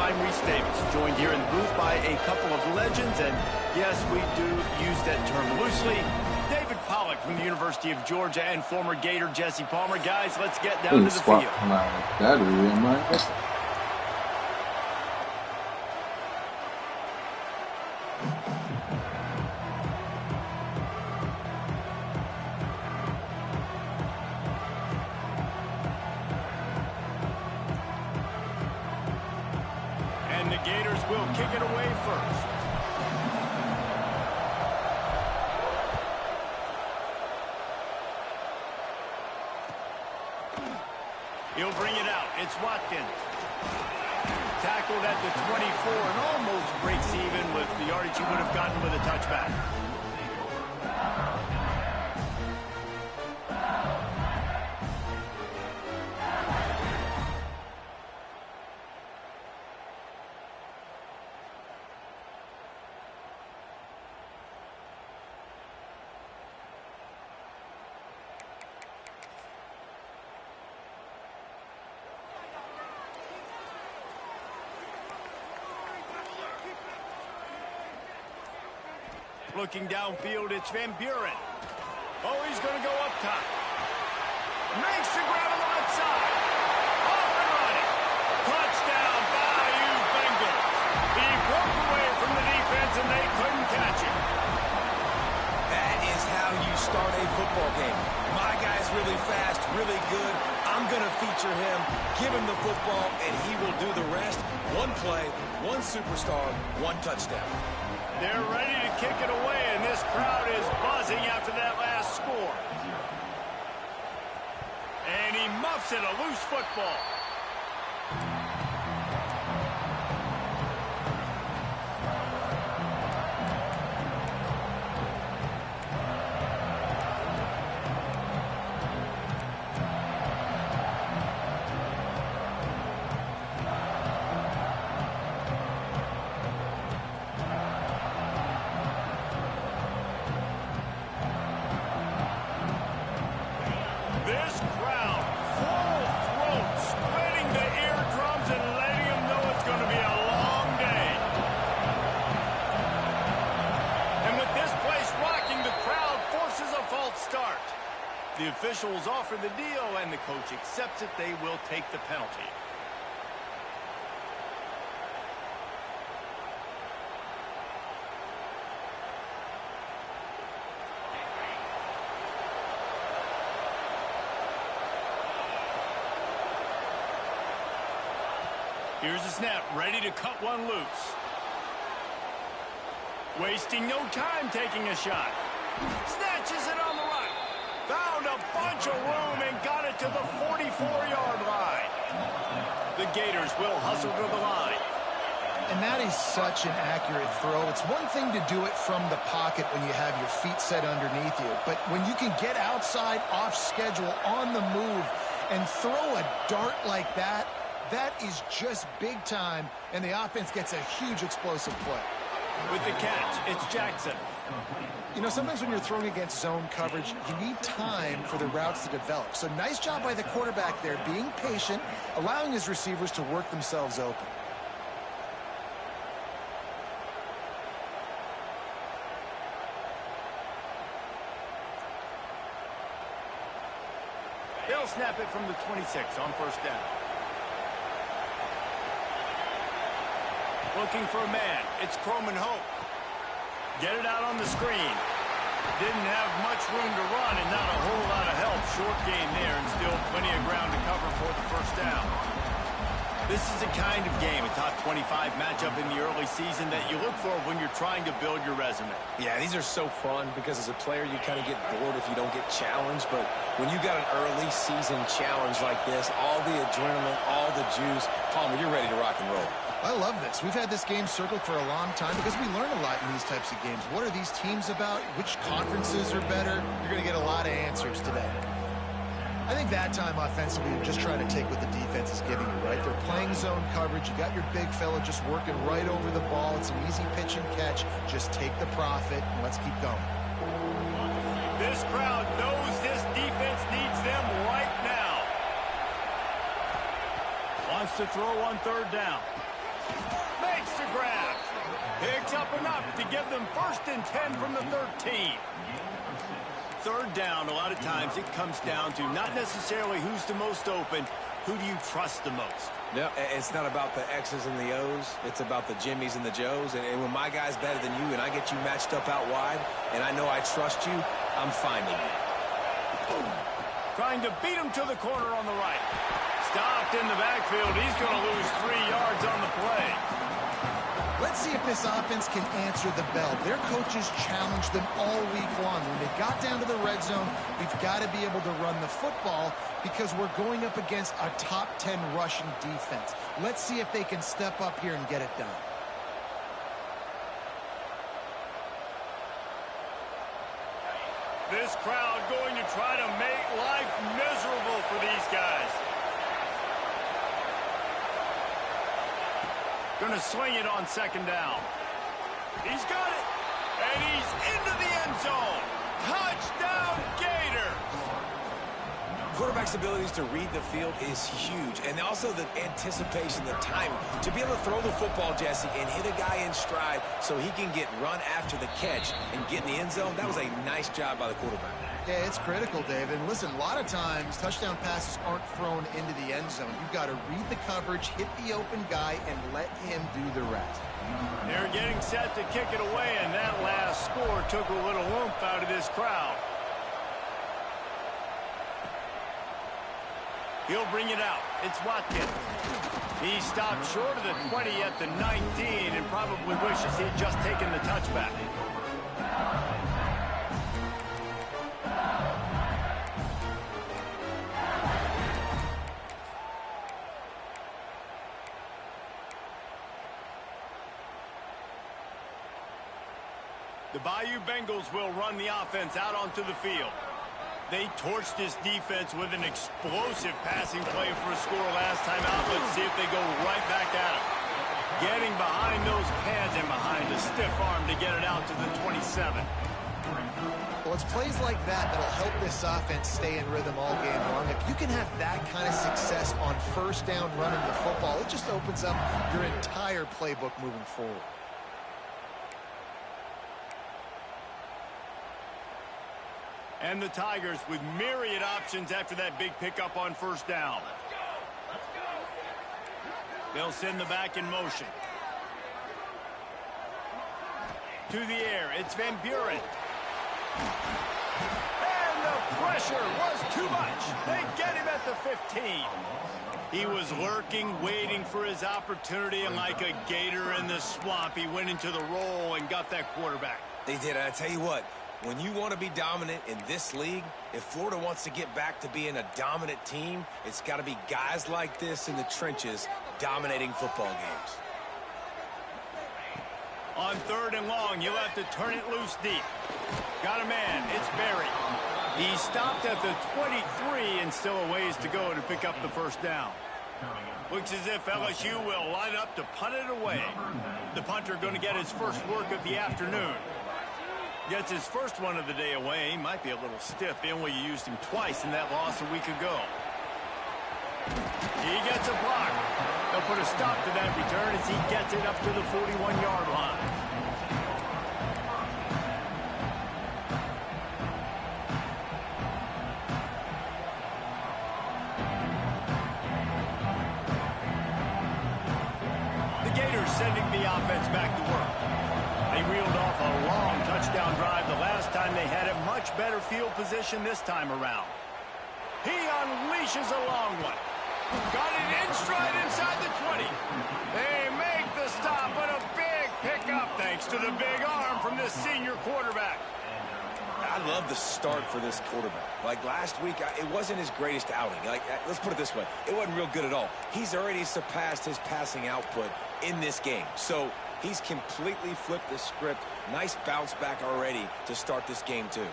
I'm Reese Davis, joined here in the booth by a couple of legends, and yes, we do use that term loosely. David Pollack from the University of Georgia and former Gator Jesse Palmer. Guys, let's get down to the field. And the Gators will kick it away first. He'll bring it out. It's Watkins. Tackled at the 24 and almost breaks even with the yardage he would have gotten with a touchback. Looking downfield, it's Van Buren. Oh, he's going to go up top. Makes the grab on the left side. Off and running. Touchdown, Bayou Bengals. He broke away from the defense, and they couldn't catch him. That is how you start a football game. My guy's really fast, really good. I'm going to feature him, give him the football, and he will do the rest. One play, one superstar, one touchdown. They're ready to kick it away, and this crowd is buzzing after that last score. And he muffs it, a loose football. This crowd, full throat, spreading the eardrums and letting them know it's going to be a long day. And with this place rocking, the crowd forces a false start. The officials offer the deal, and the coach accepts it. They will take the penalty. Here's the snap, ready to cut one loose. Wasting no time taking a shot. Snatches it on the right. Found a bunch of room and got it to the 44-yard line. The Gators will hustle to the line. And that is such an accurate throw. It's one thing to do it from the pocket when you have your feet set underneath you. But when you can get outside, off schedule, on the move, and throw a dart like that, that is just big time, and the offense gets a huge explosive play. With the catch, it's Jackson. You know, sometimes when you're throwing against zone coverage, you need time for the routes to develop. So nice job by the quarterback there, being patient, allowing his receivers to work themselves open. They'll snap it from the 26 on first down. Looking for a man. It's Croman Hope. Get it out on the screen. Didn't have much room to run and not a whole lot of help. Short gain there and still plenty of ground to cover for the first down. This is the kind of game, a top 25 matchup in the early season that you look for when you're trying to build your resume. Yeah, these are so fun because as a player you kind of get bored if you don't get challenged. But when you got an early season challenge like this, all the adrenaline, all the juice, Palmer, you're ready to rock and roll. I love this. We've had this game circled for a long time because we learn a lot in these types of games. What are these teams about? Which conferences are better? You're going to get a lot of answers today. I think that time offensively, you're just trying to take what the defense is giving you, right? They're playing zone coverage. You got your big fella just working right over the ball. It's an easy pitch and catch. Just take the profit and let's keep going. This crowd knows this defense needs them right now. Wants to throw on third down. Makes the grab. Picks up enough to give them 1st and 10 from the 13. 3rd down, a lot of times it comes down to not necessarily who's the most open, who do you trust the most? No, it's not about the X's and the O's. It's about the Jimmies and the Joes. And when my guy's better than you and I get you matched up out wide and I know I trust you, I'm finding you. Trying to beat him to the corner on the right. Stopped in the backfield. He's going to lose 3 yards on the play. Let's see if this offense can answer the bell. Their coaches challenged them all week long. When they got down to the red zone, we've got to be able to run the football because we're going up against a top 10 rushing defense. Let's see if they can step up here and get it done. This crowd going to try to make life miserable for these guys. Going to swing it on 2nd down. He's got it. And he's into the end zone. Touchdown, Gator. Quarterback's abilities to read the field is huge. And also the anticipation, the timing. To be able to throw the football, Jesse, and hit a guy in stride so he can get run after the catch and get in the end zone, that was a nice job by the quarterback. Yeah, it's critical, David. And listen, a lot of times touchdown passes aren't thrown into the end zone. You've got to read the coverage, hit the open guy, and let him do the rest. They're getting set to kick it away, and that last score took a little oomph out of this crowd. He'll bring it out. It's Watkins. He stopped short of the 20 at the 19 and probably wishes he'd just taken the touchback. The Bayou Bengals will run the offense out onto the field. They torched this defense with an explosive passing play for a score last time out. Let's see if they go right back at him. Getting behind those pads and behind a stiff arm to get it out to the 27. Well, it's plays like that that'll help this offense stay in rhythm all game long. If you can have that kind of success on 1st down running the football, it just opens up your entire playbook moving forward. And the Tigers with myriad options after that big pickup on 1st down. They'll send the back in motion. To the air, it's Van Buren. And the pressure was too much. They get him at the 15. He was lurking, waiting for his opportunity, and like a gator in the swamp, he went into the roll and got that quarterback. They did. I tell you what, when you want to be dominant in this league, if Florida wants to get back to being a dominant team, it's got to be guys like this in the trenches dominating football games. On 3rd and long, you'll have to turn it loose deep. Got a man. It's Barry. He stopped at the 23 and still a ways to go to pick up the 1st down. Looks as if LSU will line up to punt it away. The punter going to get his first work of the afternoon. Gets his first one of the day away. He might be a little stiff. They only used him twice in that loss a week ago. He gets a block. They'll put a stop to that return as he gets it up to the 41-yard line. The Gators sending the offense back to work. They reeled off a long touchdown drive the last time they had a much better field position this time around. He unleashes a long one. Got it in stride inside the 20. They make the stop, but a big pickup thanks to the big arm from this senior quarterback. I love the start for this quarterback. Like last week, it wasn't his greatest outing. Let's put it this way. It wasn't real good at all. He's already surpassed his passing output in this game. So he's completely flipped the script. Nice bounce back already to start this game, too.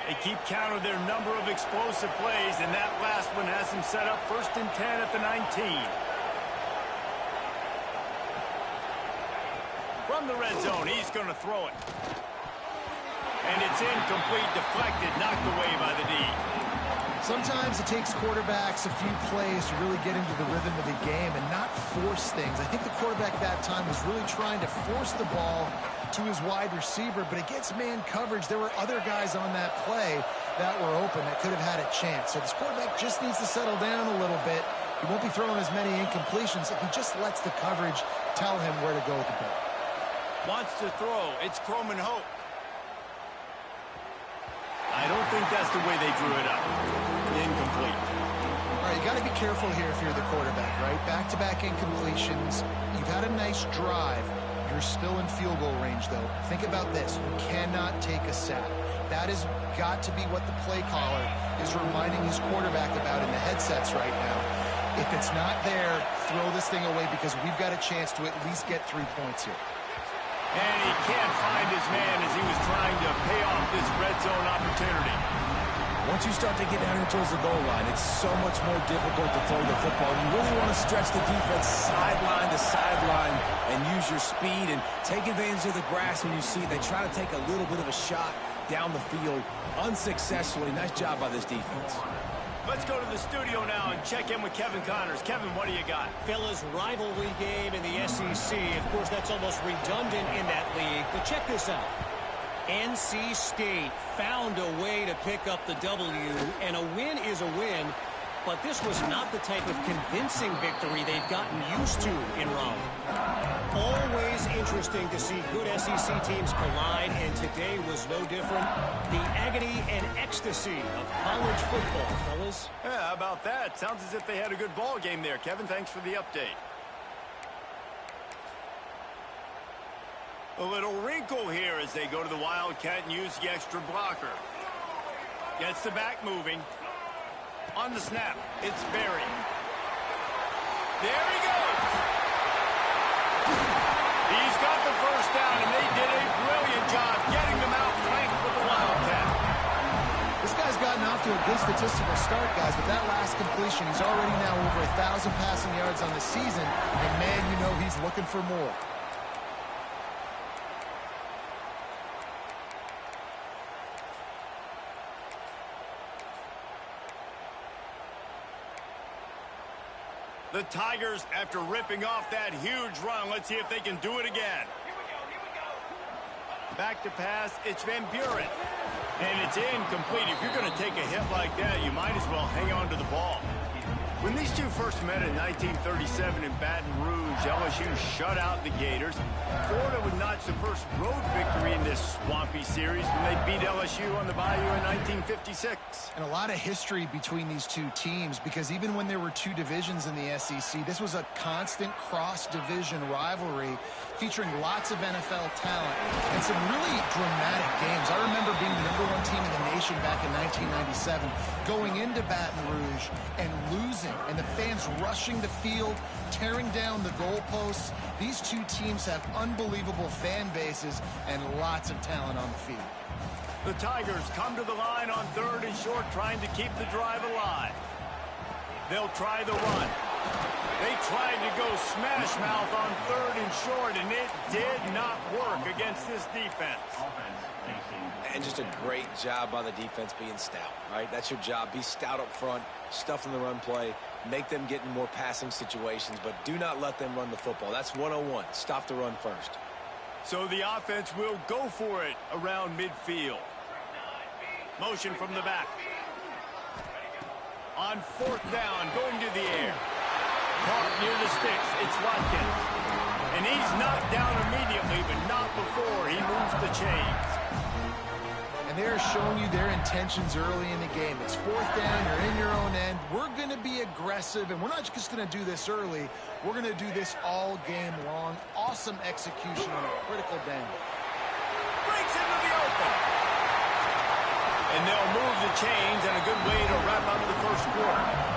They keep count of their number of explosive plays, and that last one has them set up 1st and 10 at the 19. From the red zone, he's going to throw it. And it's It's incomplete, deflected, knocked away by the D. Sometimes it takes quarterbacks a few plays to really get into the rhythm of the game and not force things. I think the quarterback that time was really trying to force the ball to his wide receiver, but against man coverage, there were other guys on that play that were open that could have had a chance. So this quarterback just needs to settle down a little bit. He won't be throwing as many incompletions if he just lets the coverage tell him where to go with the ball. Wants to throw. It's Croman Hope. I don't think that's the way they drew it up. Incomplete. All right, you got to be careful here if you're the quarterback, right? Back-to-back incompletions. You've had a nice drive. You're still in field goal range, though. Think about this. You cannot take a sack. That has got to be what the play caller is reminding his quarterback about in the headsets right now. If it's not there, throw this thing away because we've got a chance to at least get 3 points here. And he can't find his man as he was trying to pay off this red zone opportunity. Once you start to get down here towards the goal line, it's so much more difficult to throw the football. You really want to stretch the defense sideline to sideline and use your speed and take advantage of the grass when you see they try to take a little bit of a shot down the field unsuccessfully. Nice job by this defense. Let's go to the studio now and check in with Kevin Connors. Kevin, what do you got? Fellas, rivalry game in the SEC. Of course, that's almost redundant in that league. But check this out. NC State found a way to pick up the W, and a win is a win. But this was not the type of convincing victory they've gotten used to in Raleigh. Always interesting to see good SEC teams collide, and today was no different. The agony and ecstasy of college football, fellas. Yeah, how about that? Sounds as if they had a good ball game there. Kevin, thanks for the update. A little wrinkle here as they go to the Wildcat and use the extra blocker. Gets the back moving. On the snap, it's Berry. There he goes. He's got the first down, and they did a brilliant job getting them out flanked with the Wildcat. This guy's gotten off to a good statistical start, guys, but that last completion, he's already now over 1,000 passing yards on the season, and man, you know he's looking for more. The Tigers, after ripping off that huge run, let's see if they can do it again. Back to pass, it's Van Buren. And it's incomplete. If you're going to take a hit like that, you might as well hang on to the ball. When these two first met in 1937 in Baton Rouge, LSU shut out the Gators. Florida would notch the first road victory in this swampy series when they beat LSU on the Bayou in 1956. And a lot of history between these two teams because even when there were two divisions in the SEC, this was a constant cross-division rivalry featuring lots of NFL talent and some really dramatic games. I remember being the #1 team in the nation back in 1997, going into Baton Rouge and losing, and the fans rushing the field, tearing down the goalposts. These two teams have unbelievable fan bases and lots of talent on the field. The Tigers come to the line on 3rd and short, trying to keep the drive alive. They'll try the run. They tried to go smash mouth on 3rd and short, and it did not work against this defense. And just a great job by the defense being stout, right? That's your job. Be stout up front, stuff in the run play, make them get in more passing situations, but do not let them run the football. That's 101. Stop the run first. So the offense will go for it around midfield. Motion from the back. On 4th down, going to the air. Caught near the sticks. It's Watkins. And he's knocked down immediately, but not before he moves the chains. And they're showing you their intentions early in the game. It's 4th down, you're in your own end. We're going to be aggressive, and we're not just going to do this early. We're going to do this all game long. Awesome execution on a critical down. Breaks into the open. And they'll move the chains, and a good way to wrap up the first quarter.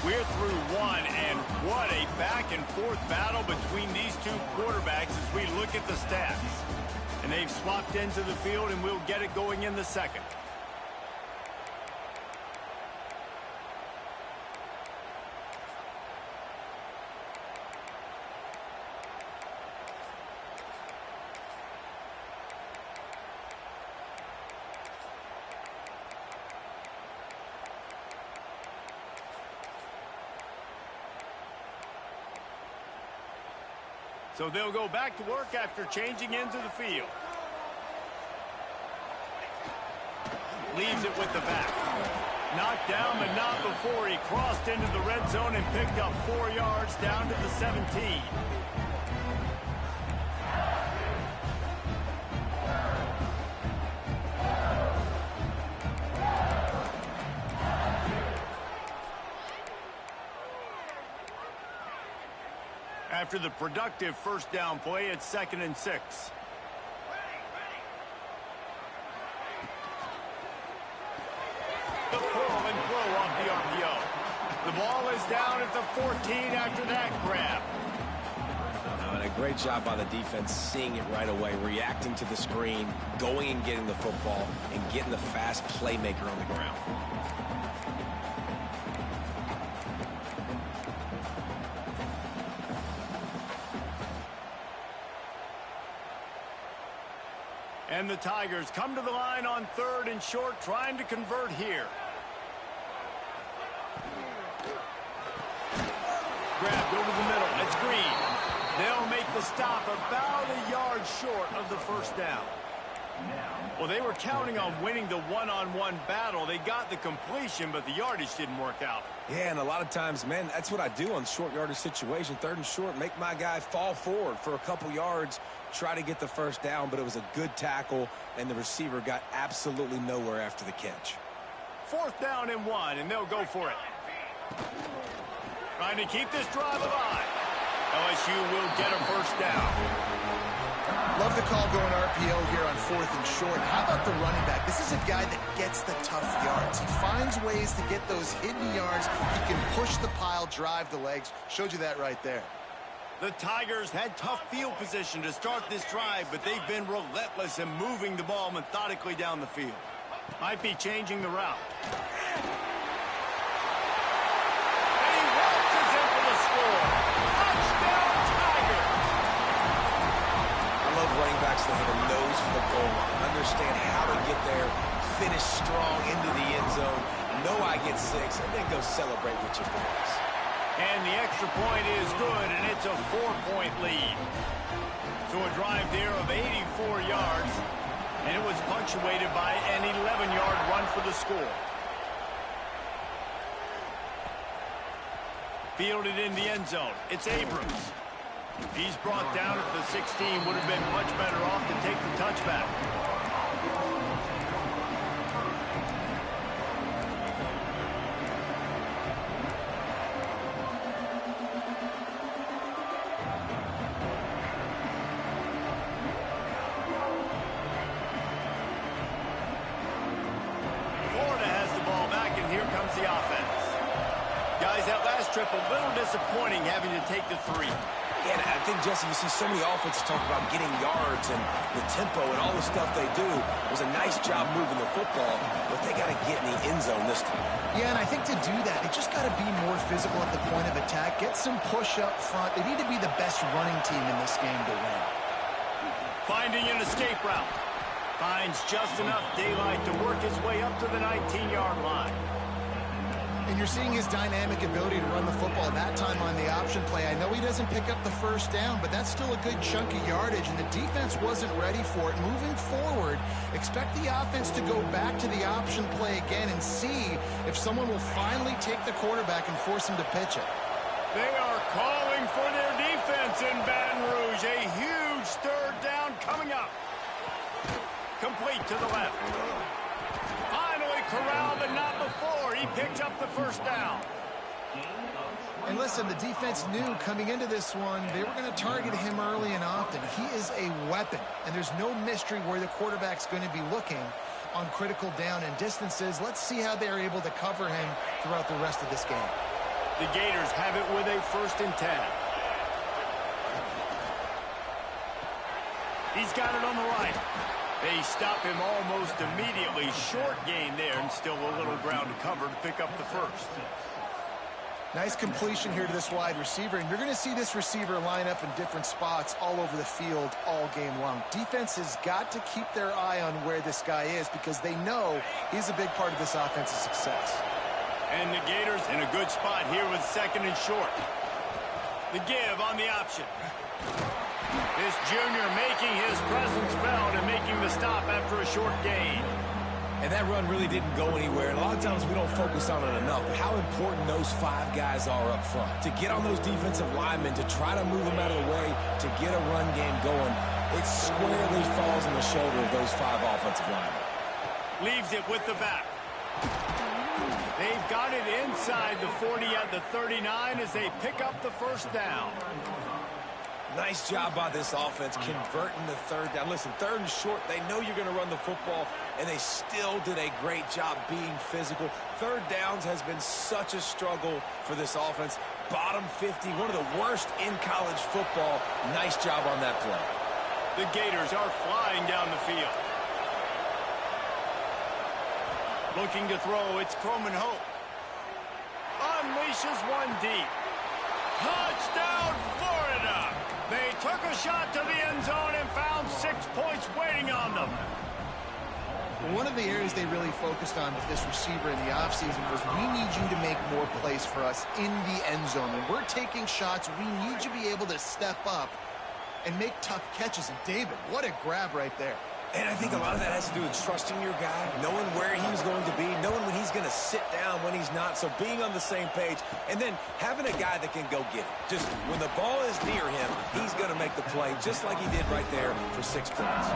We're through one, and what a back-and-forth battle between these two quarterbacks as we look at the stats. And they've swapped into the field, and we'll get it going in the second. So they'll go back to work after changing into the field. Leaves it with the back. Knocked down, but not before he crossed into the red zone and picked up 4 yards down to the 17. After the productive first down play, it's 2nd and 6. The pull and throw off the RPO. The ball is down at the 14 after that grab. And a great job by the defense seeing it right away, reacting to the screen, going and getting the football, and getting the fast playmaker on the ground. And the Tigers come to the line on 3rd and short, trying to convert here. Grabbed over the middle. It's Green. They'll make the stop about a yard short of the first down. Well, they were counting on winning the one-on-one battle. They got the completion, but the yardage didn't work out. Yeah, and a lot of times, man, that's what I do on short yardage situation. 3rd and short, make my guy fall forward for a couple yards, try to get the first down, but it was a good tackle, and the receiver got absolutely nowhere after the catch. 4th down and 1, and they'll go for it. Trying to keep this drive alive. LSU will get a first down. Love the call going RPO here on 4th and short. How about the running back? This is a guy that gets the tough yards. He finds ways to get those hidden yards. He can push the pile, drive the legs. Showed you that right there. The Tigers had tough field position to start this drive, but they've been relentless in moving the ball methodically down the field. Might be changing the route. And he waltzes in for the score. Touchdown, Tigers! I love running backs that have a nose for the goal line, understand how to get there, finish strong into the end zone, know I get 6, and then go celebrate with your boys. And the extra point is good, and it's a 4-point lead. So a drive there of 84 yards, and it was punctuated by an 11-yard run for the score. Fielded in the end zone. It's Abrams. He's brought down at the 16. Would have been much better off to take the touchback. The offense. Guys, that last trip a little disappointing having to take the 3. Yeah, I think, Jesse, you see so many offenses talk about getting yards and the tempo and all the stuff they do. It was a nice job moving the football, but they got to get in the end zone this time. Yeah, and I think to do that, it just got to be more physical at the point of attack. Get some push up front. They need to be the best running team in this game to win. Finding an escape route. Finds just enough daylight to work his way up to the 19-yard line. And you're seeing his dynamic ability to run the football that time on the option play. I know he doesn't pick up the first down, but that's still a good chunk of yardage, and the defense wasn't ready for it. Moving forward, expect the offense to go back to the option play again and see if someone will finally take the quarterback and force him to pitch it. They are calling for their defense in Baton Rouge. A huge 3rd down coming up. Complete to the left. Corral, but not before. He picked up the first down. And listen, the defense knew coming into this one, they were going to target him early and often. He is a weapon, and there's no mystery where the quarterback's going to be looking on critical down and distances. Let's see how they're able to cover him throughout the rest of this game. The Gators have it with a 1st and 10. He's got it on the right. They stop him almost immediately. Short gain there, and still a little ground to cover to pick up the first. Nice completion here to this wide receiver, and you're going to see this receiver line up in different spots all over the field all game long. Defense has got to keep their eye on where this guy is because they know he's a big part of this offense's success. And the Gators in a good spot here with 2nd and short. The give on the option. This junior making his presence felt and making the stop after a short gain. And that run really didn't go anywhere. And a lot of times we don't focus on it enough. But how important those 5 guys are up front. To get on those defensive linemen, to try to move them out of the way, to get a run game going, it squarely falls on the shoulder of those 5 offensive linemen. Leaves it with the back. They've got it inside the 40 at the 39 as they pick up the first down. Nice job by this offense converting the 3rd down. Listen, 3rd and short, they know you're going to run the football, and they still did a great job being physical. 3rd downs has been such a struggle for this offense. Bottom 50, one of the worst in college football. Nice job on that play. The Gators are flying down the field. Looking to throw, it's Croman Hope. Unleashes one deep. Touchdown, Florida! They took a shot to the end zone and found 6 points waiting on them. One of the areas they really focused on with this receiver in the offseason was we need you to make more plays for us in the end zone. When we're taking shots, we need you to be able to step up and make tough catches. And David, what a grab right there. And I think a lot of that has to do with trusting your guy, knowing where he's going to be, knowing when he's going to sit down, when he's not. So being on the same page, and then having a guy that can go get it. Just when the ball is near him, he's going to make the play, just like he did right there for 6 points.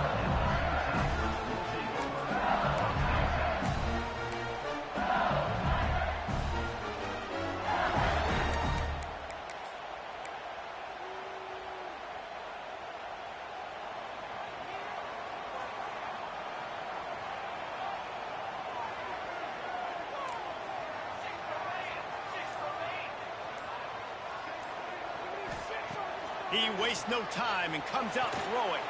He wastes no time and comes out throwing.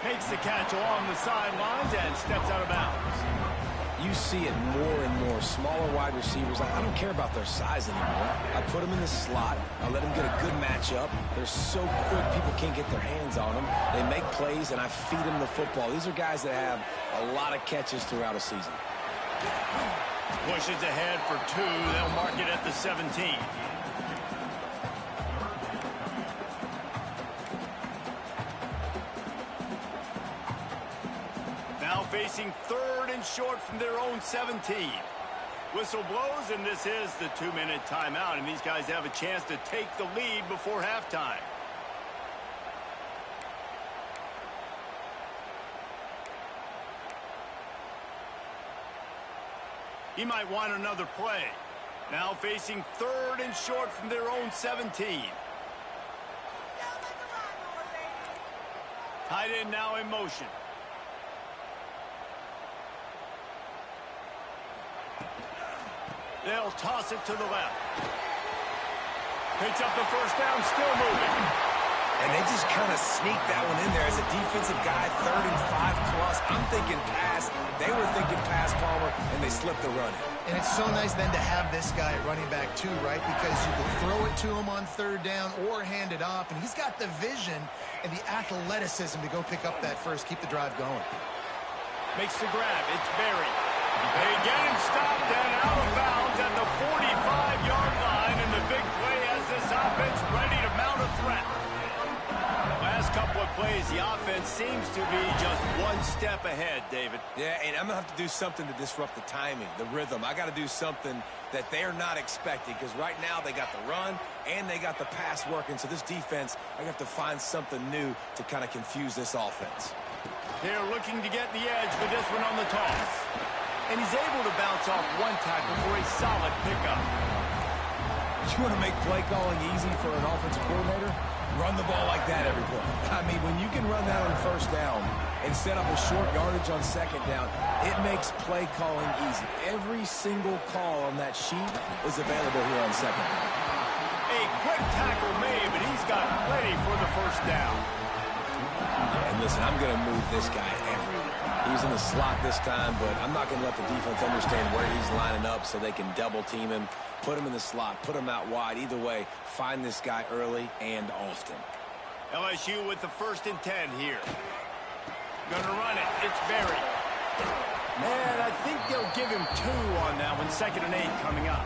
Makes the catch along the sidelines and steps out of bounds. You see it more and more. Smaller wide receivers, I don't care about their size anymore. I put them in the slot. I let them get a good matchup. They're so quick, people can't get their hands on them. They make plays, and I feed them the football. These are guys that have a lot of catches throughout a season. Pushes ahead for 2. They'll mark it at the 17. Facing 3rd and short from their own 17. Whistle blows, and this is the 2-minute timeout, and these guys have a chance to take the lead before halftime. He might want another play. Now facing 3rd and short from their own 17. Tight end now in motion. They'll toss it to the left. Picks up the first down, still moving. And they just kind of sneaked that one in there as a defensive guy, 3rd and 5 plus. I'm thinking pass. They were thinking pass, Palmer, and they slipped the run in. And it's so nice then to have this guy running back too, right? Because you can throw it to him on 3rd down or hand it off. And he's got the vision and the athleticism to go pick up that first, keep the drive going. Makes the grab. It's Berry. They get him stopped and out of bounds at the 45-yard line, and the big play has this offense ready to mount a threat. Last couple of plays, the offense seems to be just one step ahead, David. Yeah, and I'm going to have to do something to disrupt the timing, the rhythm. I got to do something that they're not expecting, because right now they got the run and they got the pass working. So this defense, I have to find something new to kind of confuse this offense. They're looking to get the edge with this one on the toss. And he's able to bounce off one tackle for a solid pickup. You want to make play calling easy for an offensive coordinator? Run the ball like that every play. I mean, when you can run that on 1st down and set up a short yardage on 2nd down, it makes play calling easy. Every single call on that sheet is available here on 2nd down. A quick tackle made, but he's got plenty for the first down. Yeah, and listen, I'm going to move this guy everywhere. He's in the slot this time, but I'm not going to let the defense understand where he's lining up so they can double team him, put him in the slot, put him out wide. Either way, find this guy early and often. LSU with the 1st and 10 here. Gonna run it. It's Berry. And I think they'll give him 2 on that one. 2nd and 8 coming up.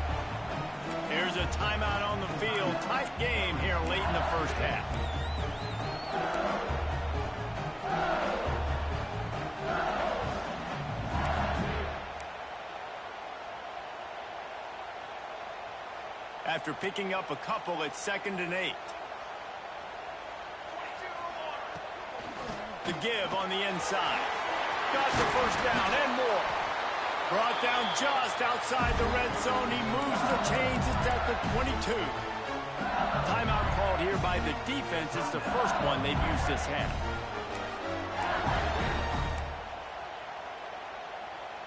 Here's a timeout on the field. Tight game here late in the first half. after picking up a couple at 2nd and 8. The give on the inside. Got the first down and more. Brought down just outside the red zone. He moves the chains. It's at the 22. Timeout called here by the defense. It's the first one they've used this half.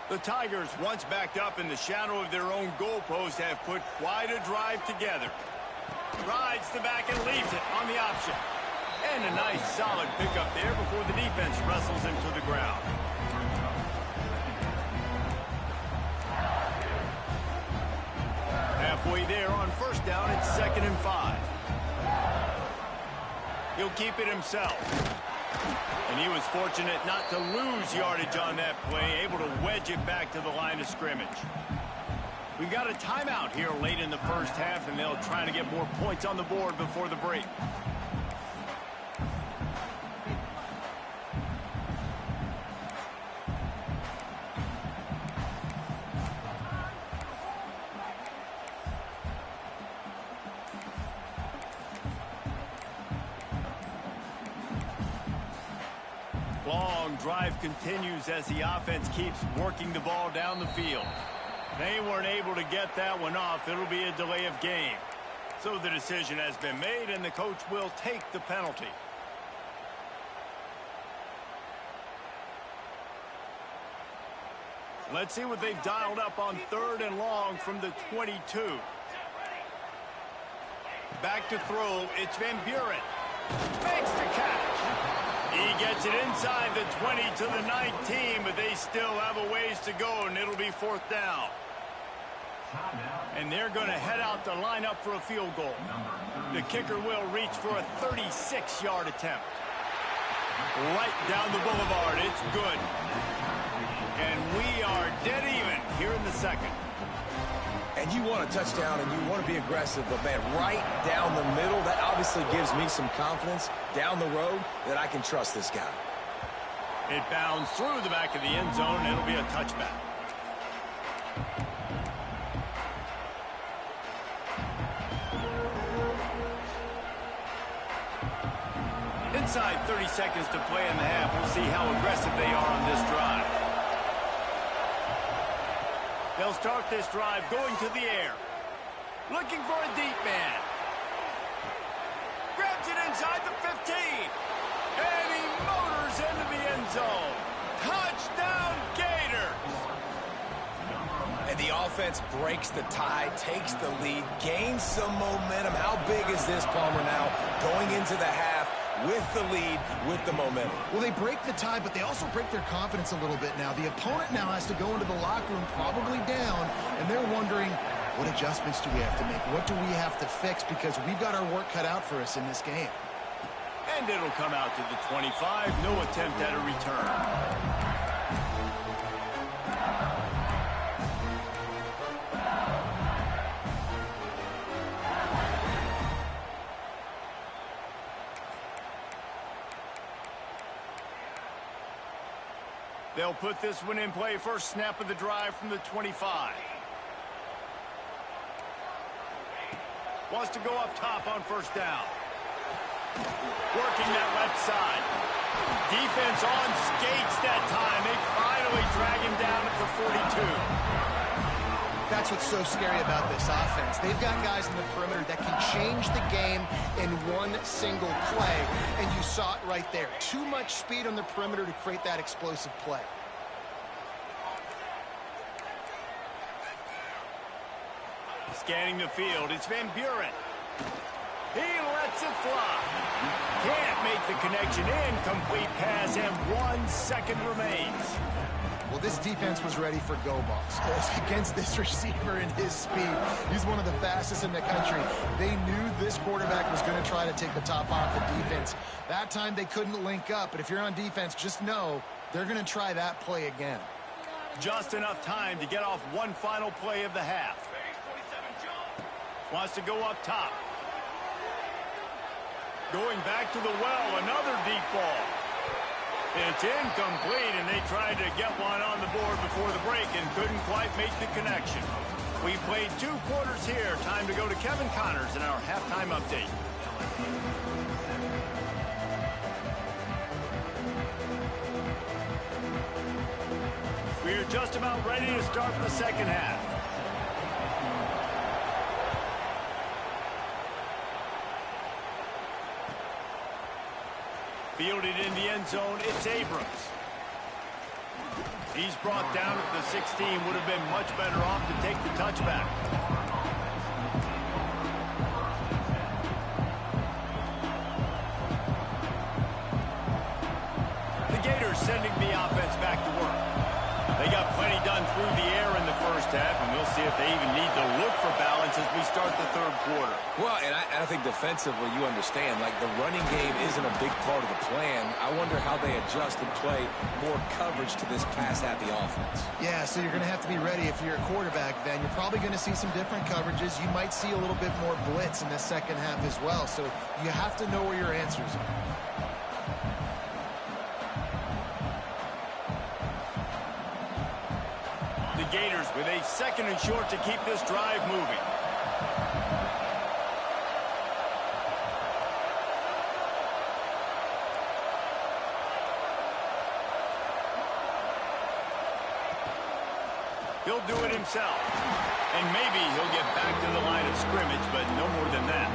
The Tigers, once backed up in the shadow of their own goalpost, have put quite a drive together. Rides the back and leaves it on the option. And a nice solid pickup there before the defense wrestles him to the ground. Halfway there on first down, it's 2nd and 5. He'll keep it himself. And he was fortunate not to lose yardage on that play, able to wedge it back to the line of scrimmage. We've got a timeout here late in the first half, and they'll try to get more points on the board before the break. Long drive continues as the offense keeps working the ball down the field. They weren't able to get that one off. It'll be a delay of game. So the decision has been made, and the coach will take the penalty. Let's see what they've dialed up on 3rd and long from the 22. Back to throw. It's Van Buren. Makes the catch. He gets it inside the 20 to the 19, but they still have a ways to go, and it'll be 4th down. And they're going to head out to line up for a field goal. The kicker will reach for a 36-yard attempt. Right down the boulevard. It's good. And we are dead even here in the second. And you want a touchdown and you want to be aggressive, but, man, right down the middle, that obviously gives me some confidence down the road that I can trust this guy. It bounds through the back of the end zone, and it'll be a touchback. Inside 30 seconds to play in the half. We'll see how aggressive they are on this drive. They'll start this drive going to the air. Looking for a deep man. Grabs it inside the 15. And he motors into the end zone. Touchdown, Gators! And the offense breaks the tie, takes the lead, gains some momentum. How big is this, Palmer, now going into the half with the lead, with the momentum? Well, they break the tie, but they also break their confidence a little bit now. The opponent now has to go into the locker room probably down, and they're wondering, what adjustments do we have to make? What do we have to fix? Because we've got our work cut out for us in this game. And it'll come out to the 25. No attempt at a return. They'll put this one in play. First snap of the drive from the 25. Wants to go up top on first down. Working that left side. Defense on skates that time. They finally drag him down at the 42. That's what's so scary about this offense. They've got guys in the perimeter that can change the game in one single play, and you saw it right there. Too much speed on the perimeter to create that explosive play. Scanning the field, it's Van Buren. He lets it fly. Can't make the connection. Incomplete pass, and 1 second remains. Well, this defense was ready for go balls. Against this receiver and his speed, he's one of the fastest in the country. They knew this quarterback was going to try to take the top off the defense. That time they couldn't link up, but if you're on defense, just know they're going to try that play again. Just enough time to get off one final play of the half. Wants to go up top. Going back to the well, another deep ball. It's incomplete, and they tried to get one on the board before the break and couldn't quite make the connection. We played 2 quarters here. Time to go to Kevin Connors in our halftime update. We're just about ready to start the second half. Fielded in the end zone, it's Abrams. He's brought down at the 16. Would have been much better off to take the touchback. The Gators sending the offense back to work. They got plenty done through the air in the first half, and we'll see if they even need to look for balance as we start the third quarter. Well, and I think defensively, you understand, like the running game isn't a big part of the plan. I wonder how they adjust and play more coverage to this pass-happy offense. Yeah, so you're going to have to be ready if you're a quarterback then. You're probably going to see some different coverages. You might see a little bit more blitz in the second half as well, so you have to know where your answers are. The Gators with a 2nd and short to keep this drive moving. He'll do it himself. And maybe he'll get back to the line of scrimmage, but no more than that.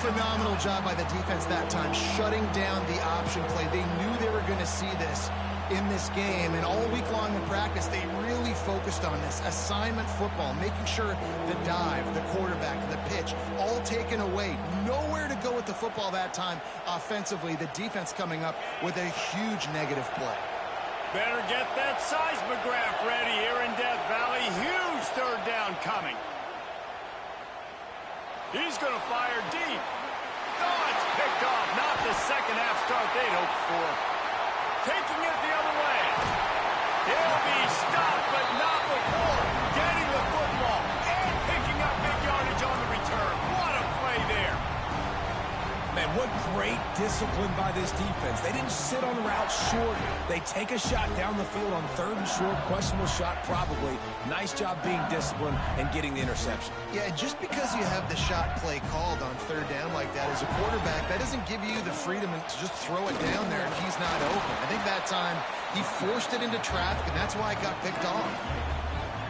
Phenomenal job by the defense that time, shutting down the option play. They knew they were going to see this in this game, and all week long in practice, they really focused on this assignment football, making sure the dive, the quarterback, the pitch, all taken away. Nowhere to go with the football that time offensively. The defense coming up with a huge negative play. Better get that seismograph ready here in Death Valley. Huge third down coming. He's going to fire deep. Oh, it's picked off. Not the second half start they'd hoped for. Taking it the other way. He'll be stopped, but not before getting the football and picking up big yardage on the return. What a play there. Man, what great discipline by this defense. They didn't sit on routes short. They take a shot down the field on 3rd and short. Questionable shot, probably. Nice job being disciplined and getting the interception. Yeah, just because you have the shot play called on 3rd down like that as a quarterback, that doesn't give you the freedom to just throw it down there if he's not open. I think that time he forced it into traffic, and that's why it got picked off.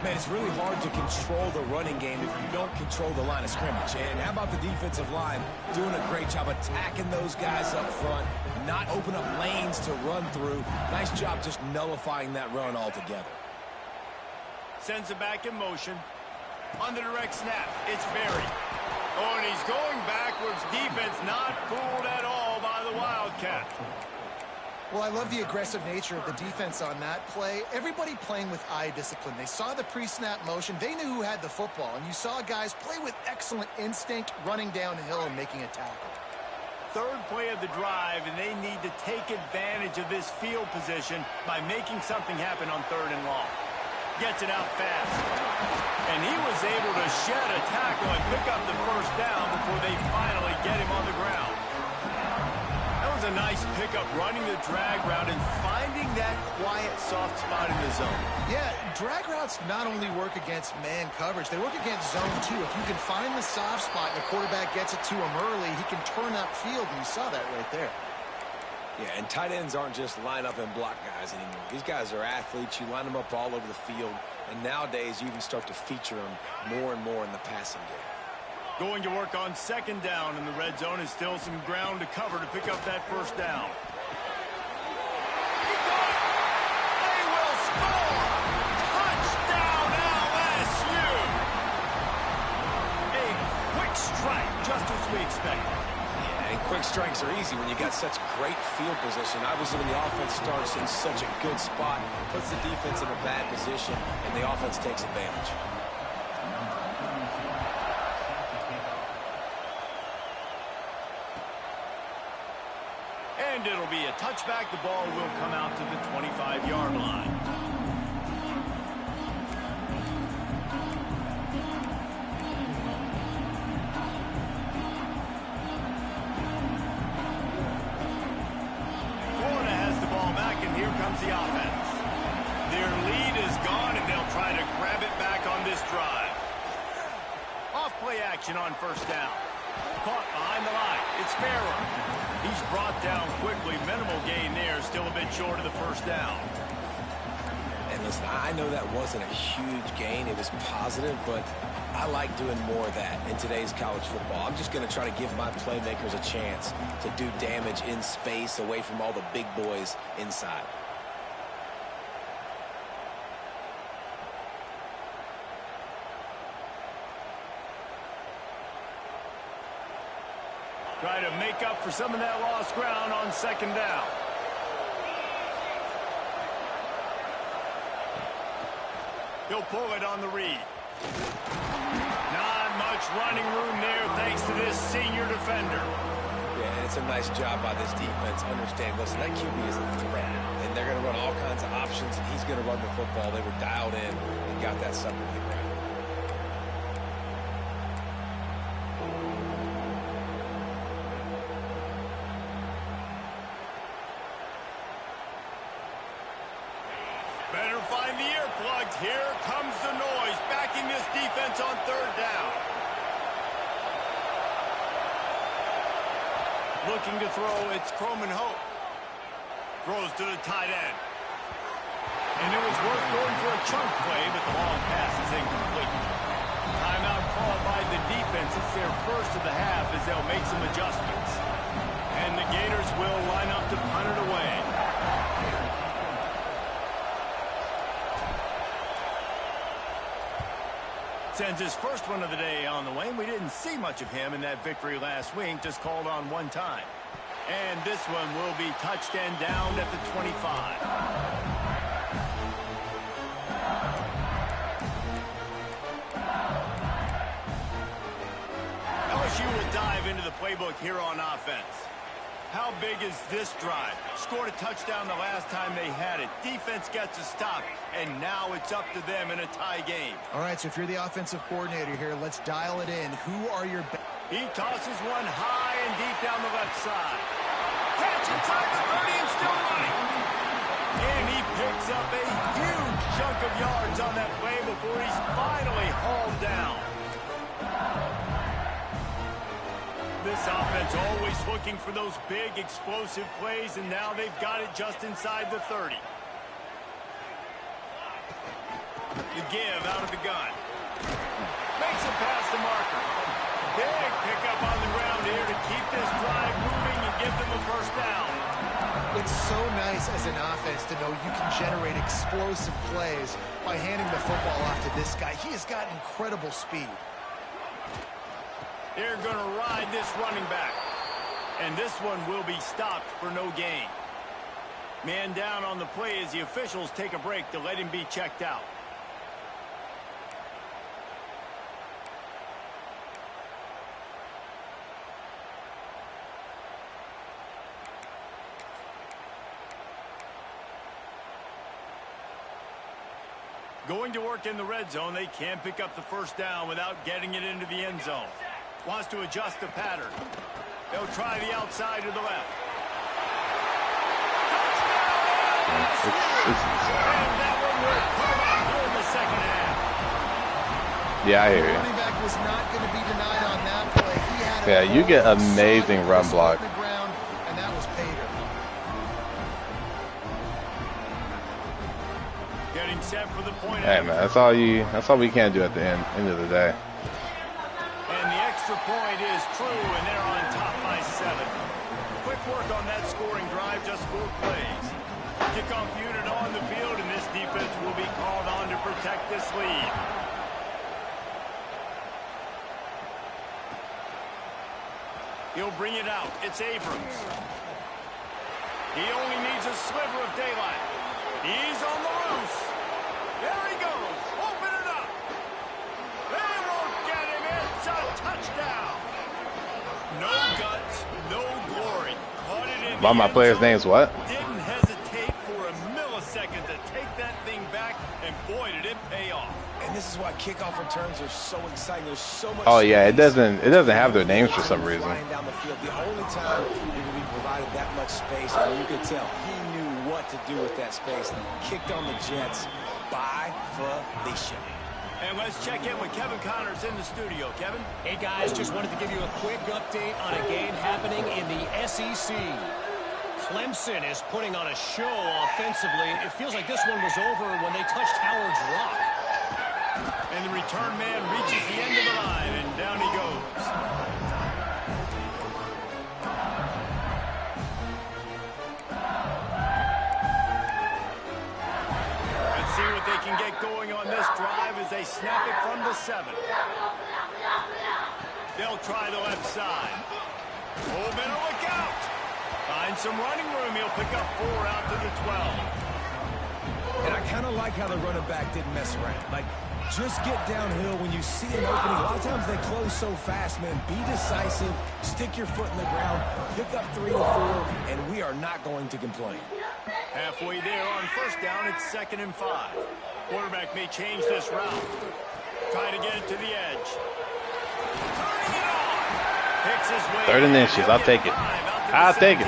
Man, it's really hard to control the running game if you don't control the line of scrimmage. And how about the defensive line doing a great job attacking those guys up front, not open up lanes to run through. Nice job just nullifying that run altogether. Sends it back in motion. On the direct snap, it's Berry. Oh, and he's going backwards. Defense not fooled at all by the Wildcat. Well, I love the aggressive nature of the defense on that play. Everybody playing with eye discipline. They saw the pre-snap motion. They knew who had the football. And you saw guys play with excellent instinct, running downhill and making a tackle. 3rd play of the drive, and they need to take advantage of this field position by making something happen on 3rd and long. Gets it out fast. And he was able to shed a tackle and pick up the 1st down before they finally get him on the ground. That was a nice pickup, running the drag route and finding that quiet, soft spot in the zone. Yeah, drag routes not only work against man coverage, they work against zone too. If you can find the soft spot and the quarterback gets it to him early, he can turn that field, and you saw that right there. Yeah, and tight ends aren't just line up and block guys anymore. These guys are athletes. You line them up all over the field, and nowadays you can start to feature them more and more in the passing game. Going to work on 2nd down in the red zone is still some ground to cover to pick up that 1st down. He got it! They will score! Touchdown LSU! A quick strike, just as we expected. Yeah, and quick strikes are easy when you got such great field position. Obviously, when the offense starts in such a good spot, puts the defense in a bad position, and the offense takes advantage. And it'll be a touchback. The ball will come out to the 25-yard line. Florida has the ball back, and here comes the offense. Their lead is gone, and they'll try to grab it back on this drive. action on first down. Caught behind the line. It's Farrer. He's brought down quickly. Minimal gain there. Still a bit short of the first down. And listen, I know that wasn't a huge gain. It was positive, but I like doing more of that in today's college football. I'm just going to try to give my playmakers a chance to do damage in space away from all the big boys inside. Try to make up for some of that lost ground on second down. He'll pull it on the read. Not much running room there thanks to this senior defender. Yeah, and it's a nice job by this defense. Understand, listen, that QB is a threat, and they're going to run all kinds of options, and he's going to run the football. They were dialed in and got that sucker to the ground. Better find the earplugs. Here comes the noise, backing this defense on third down. Looking to throw, it's Hope. Throws to the tight end. And it was worth going for a chunk play, but the long pass is incomplete. Timeout called by the defense. It's their first of the half as they'll make some adjustments. And the Gators will line up to punt it away. Sends his first one of the day on the way. We didn't see much of him in that victory last week, just called on one time. And this one will be touched and down at the 25. LSU will dive into the playbook here on offense. How big is this drive? Scored a touchdown the last time they had it. Defense gets a stop, and now it's up to them in a tie game. All right, so if you're the offensive coordinator here, let's dial it in. Who are your... He tosses one high and deep down the left side. Catch inside the 30 and still running. And he picks up a huge chunk of yards on that play before he's finally hauled down. This offense always looking for those big, explosive plays, and now they've got it just inside the 30. The give out of the gun. Makes it past the marker. Big pickup on the ground here to keep this drive moving and give them a first down. It's so nice as an offense to know you can generate explosive plays by handing the football off to this guy. He has got incredible speed. They're going to ride this running back. And this one will be stopped for no gain. Man down on the play as the officials take a break to let him be checked out. Going to work in the red zone, they can't pick up the first down without getting it into the end zone. Wants to adjust the pattern. They'll try the outside to the left. And that one will come up here in the second half. Yeah, I hear The you. running back was not going to be denied on that play. He had Yeah, you get amazing run block. on the ground, and that was paid. Getting set for the point. Hey man, that's all we can do at the end of the day. And the extra point is true, and they're on top by 7. Quick work on that scoring drive, just 4 plays. Kickoff unit on the field, and this defense will be called on to protect this lead. He'll bring it out. It's Abrams. He only needs a sliver of daylight. He's on the loose. There he goes. Open it up. They won't get him. It's a touchdown. No guts, no glory. Caught it in. Why my player's name's what? Didn't hesitate for a millisecond to take that thing back, and boy, did it pay off. And this is why kickoff returns are so exciting. There's so much. Oh yeah, it space. doesn't have their names for some reason. Flying down the field. The only time you're going to be provided that much space, and you could tell he knew what to do with that space. Kicked on the Jets by volition. And let's check in with Kevin Connors in the studio. Kevin? Hey, guys, just wanted to give you a quick update on a game happening in the SEC. Clemson is putting on a show offensively. It feels like this one was over when they touched Howard's Rock. And the return man reaches the end of the line, and down he goes. Let's see what they can get going on this drive as they snap it from the 7. They'll try the left side. Oh, better look out. Find some running room. He'll pick up 4 out to the 12. And I kind of like how the running back didn't mess around. Like, just get downhill when you see an opening. A lot of times they close so fast, man. Be decisive. Stick your foot in the ground. Pick up 3 or 4, and we are not going to complain. Halfway there on first down, it's 2nd and 5. Quarterback may change this route. Try to get it to the edge. Turning it on. Picks his way. 3rd and inches. I'll take it. I'll take it.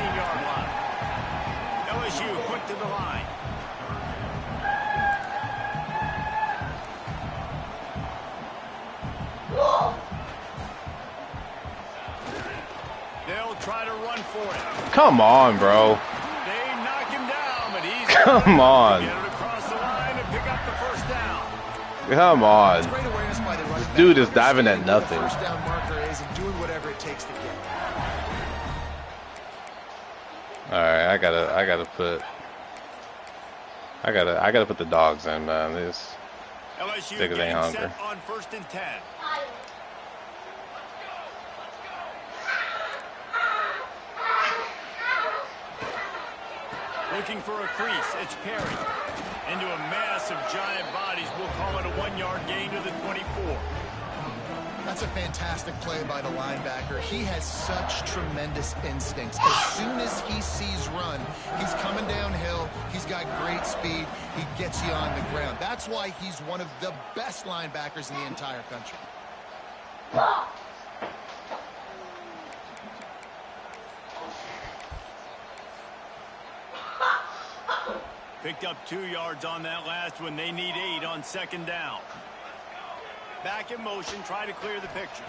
LSU quick to the line. They'll try to run for it. Come on, bro. They knock him down, but he's Come on. get it across the line and pick up the first down. Come on. Great awareness by the running back. Dude is diving at nothing. First down marker is and doing whatever it takes to get. All right, I gotta put the dogs in, man. This LSU Think it ain't getting hungry. set on 1st and 10. Looking for a crease. It's Perry. Into a mass of giant bodies. We'll call it a 1-yard gain to the 24. That's a fantastic play by the linebacker. He has such tremendous instincts. As soon as he sees run, he's coming downhill. He's got great speed. He gets you on the ground. That's why he's one of the best linebackers in the entire country. Picked up 2 yards on that last one. They need 8 on 2nd down. Back in motion, try to clear the picture.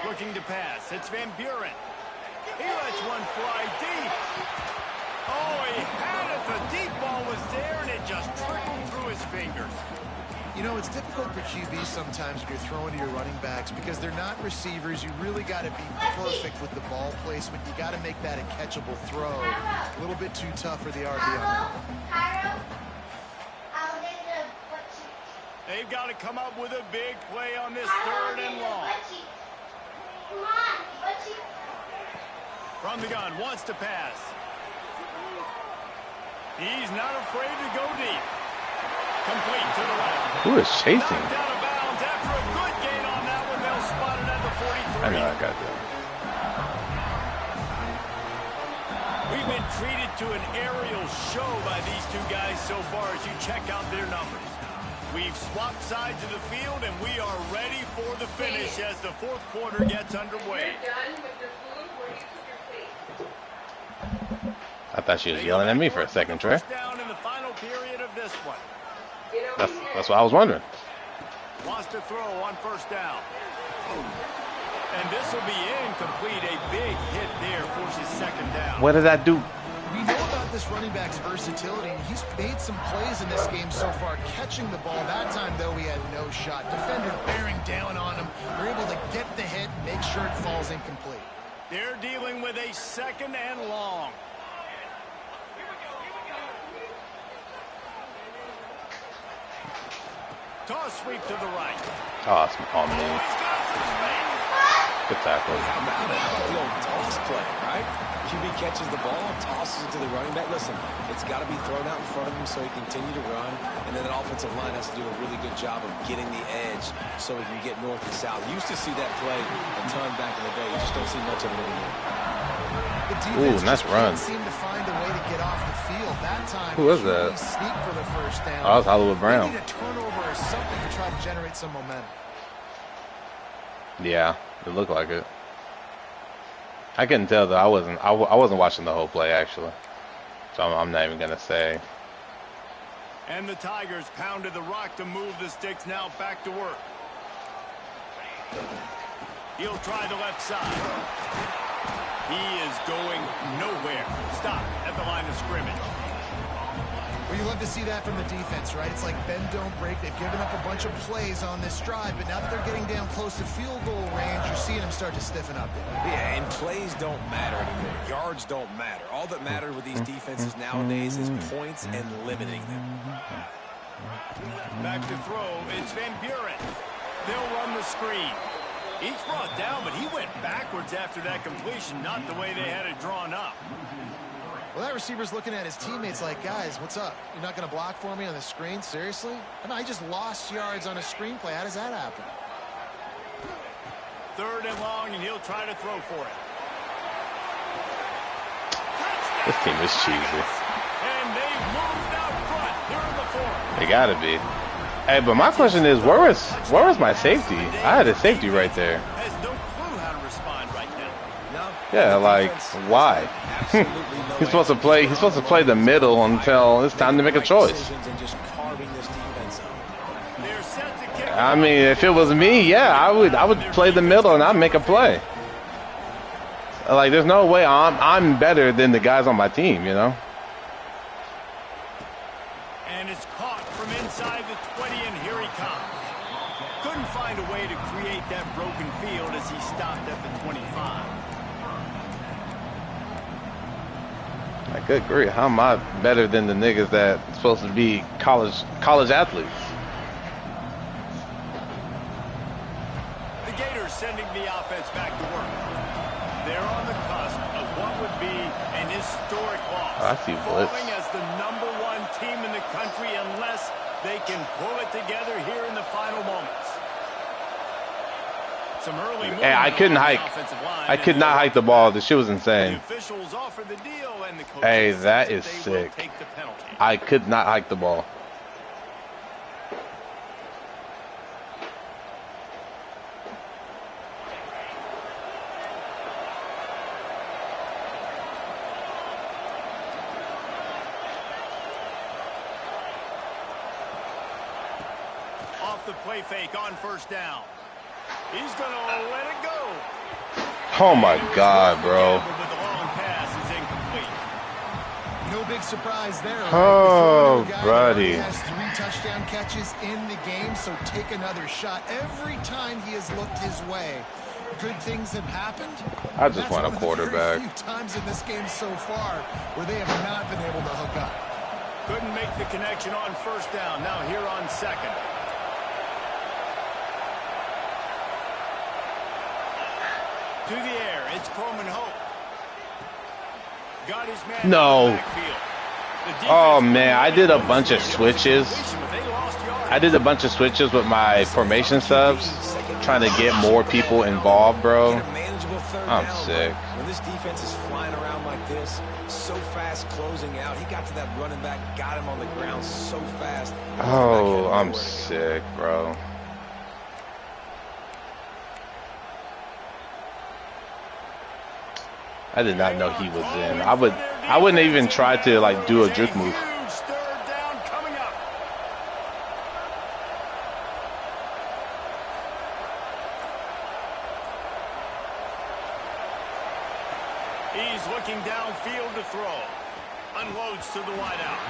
Looking to pass. It's Van Buren. He lets one fly deep. Oh, he had it. The deep ball was there, and it just trickled through his fingers. You know, it's difficult for QBs sometimes when you're throwing to your running backs because they're not receivers. You really got to be perfect with the ball placement. You got to make that a catchable throw. A little bit too tough for the RB on that. They've got to come up with a big play on this 3rd and long. From the gun, wants to pass. He's not afraid to go deep. Complete to the left. Who is chasing? Knocked out of bounds after a good gain on that one. They'll spot it at the 43. I know I got that. We've been treated to an aerial show by these two guys so far as you check out their numbers. We've swapped sides of the field, and we are ready for the finish as the 4th quarter gets underway. I thought she was yelling at me for a second, Trey. First down in the final period of this one. That's what I was wondering. Wants to throw on 1st down. And this will be incomplete. A big hit there forces 2nd down. What did that do? We know about this running back's versatility, and he's made some plays in this game so far, catching the ball. That time, though, he had no shot. Defender bearing down on him. They're able to get the hit, make sure it falls incomplete. They're dealing with a 2nd and long. Toss sweep to the right. Oh, it's on me. He's got some space. Good tackle. How about it? How about the old toss play, right? QB catches the ball, tosses it to the running back. Listen, it's got to be thrown out in front of him so he can continue to run. And then the offensive line has to do a really good job of getting the edge so he can get north and south. Used to see that play a ton back in the day. You just don't see much of it anymore. The defense Ooh, nice run. can't seem to find a way to get off the field. That time, Who was that? Sneak for the 1st down. Oh, that was Hollywood Brown. They need a turnover or something to try to generate some momentum. Yeah, it looked like it. I couldn't tell though. I wasn't watching the whole play actually, so I'm not even gonna say. And the Tigers pounded the rock to move the sticks now back to work. He'll try the left side. He is going nowhere. Stop at the line of scrimmage. Well, you love to see that from the defense, right? It's like bend, don't break. They've given up a bunch of plays on this drive, but now that they're getting down close to field goal range, you're seeing them start to stiffen up. Yeah, and plays don't matter anymore. Yards don't matter. All that matters with these defenses nowadays is points and limiting them. Back to throw. It's Van Buren. They'll run the screen. He's brought down, but he went backwards after that completion, not the way they had it drawn up. Well, that receiver's looking at his teammates like, guys, what's up? You're not going to block for me on the screen? Seriously? And I just lost yards on a screenplay. How does that happen? 3rd and long, and he'll try to throw for it. This team is cheesy. And they moved out front here in the 4th. They gotta be. Hey, but my question is, where was my safety? I had a safety right there. Has no clue how to respond right now. No. Yeah, like why? He's supposed to play. He's supposed to play the middle until it's time to make a choice. I mean, if it was me, yeah, I would play the middle and I'd make a play. Like, there's no way I'm better than the guys on my team, you know. And it's caught from inside the 20, and here he comes. Couldn't find a way to create that broken field as he stopped at the 25. Like, good grief, how am I better than the niggas that supposed to be college athletes? The Gators sending the offense back to work. They're on the cusp of what would be an historic loss. I see blitz. Falling as the #1 team in the country unless they can pull it together here in the final moments. Some early Hey, I couldn't hike. I could not hike the ball. The shit was insane. The officials offer the deal, and the coaches Hey, that say is they will sick. take the penalty. I could not hike the ball. Off the play fake on 1st down. He's going to let it go. Oh my God, bro. But the long pass is incomplete. No big surprise there. Right? Oh, The guy buddy. already has 3 touchdown catches in the game, so take another shot. Every time he has looked his way, good things have happened. I just That's want a one of the quarterback. very few times in this game so far where they have not been able to hook up. Couldn't make the connection on 1st down. Now here on 2nd. To the air, it's Coleman Hope. Got his man No. in the backfield. The defense Oh man, I did a bunch of switches. but they lost yards. I did a bunch of switches with my formation subs, trying to get more people involved, bro. Get a manageable 3rd I'm down. sick. When this defense is flying around like this, so fast closing out, he got to that running back, got him on the ground so fast. Oh, I'm sick, bro. I did not know he was in. I wouldn't even try to like do a juke move. Huge 3rd down coming up. He's looking downfield to throw. Unloads to the wideout.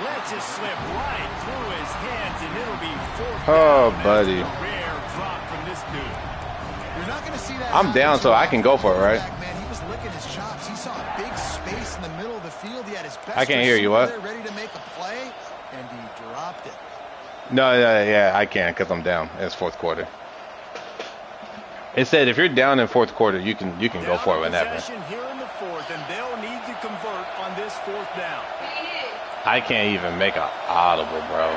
Lets it slip right through his hands, and it'll be 4th down. Oh, That's buddy. a rare drop from this dude. You're not going to see that. I'm down, so I can go for it, right? Man, he was licking his chops. He saw a big space in the middle of the field. He had his best I can't hear you, what? receiver there ready to make a play, and he dropped it. No, yeah, I can because I'm down. It's 4th quarter. It said if you're down in 4th quarter, you can go for it whenever. Possession here in the 4th, and they'll need to convert on this 4th down. I can't even make an audible, bro.